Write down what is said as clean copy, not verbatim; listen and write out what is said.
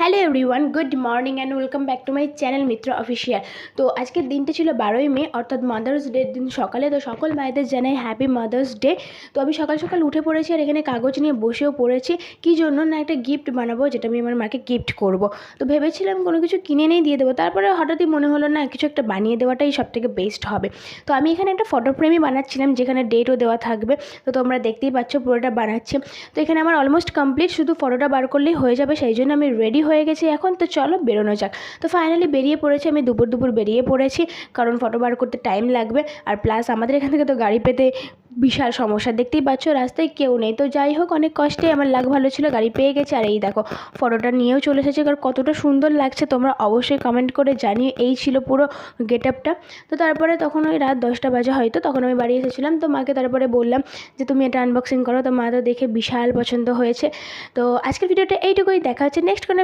Hello everyone, good morning and welcome back to my channel Mitra official. তো আজকের দিনটা ছিল 12ই মে, অর্থাৎ মাদার্স ডের দিন সকালে। তো সকল মায়েদের জানাই হ্যাপি মাদার্স ডে। তো আমি সকাল সকাল উঠে পড়েছি আর এখানে কাগজ নিয়ে বসেও পড়েছি। কী জন্য না, একটা গিফট বানাবো যেটা আমি আমার মাকে গিফট করব। তো ভেবেছিলাম কোনো কিছু কিনে নিয়ে দিয়ে দেবো, তারপরে হঠাৎই মনে হলো না, কিছু একটা বানিয়ে দেওয়াটাই সবথেকে বেস্ট হবে। তো আমি এখানে একটা ফটো ফ্রেমই বানাচ্ছিলাম, যেখানে ডেটও দেওয়া থাকবে। তো তোমরা দেখতেই পাচ্ছ পুরোটা বানাচ্ছে। তো এখানে আমার অলমোস্ট কমপ্লিট, শুধু ফটোটা বার করলেই হয়ে যাবে, সেই জন্য আমি রেডি হয়ে গেছি এখন। তো চলো বেরোনো যাক। তো ফাইনালি বেরিয়ে পড়েছি, আমি দুপুর বেরিয়ে পড়েছি, কারণ ফটো বার করতে টাইম লাগবে। আর প্লাস আমাদের এখান থেকে তো গাড়ি পেতে বিশাল সমস্যা, দেখতেই পাচ্ছ রাস্তায় কেউ নেই। তো যাই হোক, অনেক কষ্টে আমার লাক ভালো ছিল, গাড়ি পেয়ে গেছে। আর এই দেখো ফটোটা নিয়েও চলে এসেছে, কারণ কতটা সুন্দর লাগছে তোমরা অবশ্যই কমেন্ট করে জানিয়ে। এই ছিল পুরো গেট আপটা। তো তারপরে তখন ওই রাত 10টা বাজে হয়তো, তখন আমি বাড়ি এসেছিলাম। তো মাকে তারপরে বললাম যে তুমি এটা আনবক্সিং করো। তো মা তো দেখে বিশাল পছন্দ হয়েছে। তো আজকের ভিডিওটা এইটুকুই, দেখা হচ্ছে নেক্সট কোনো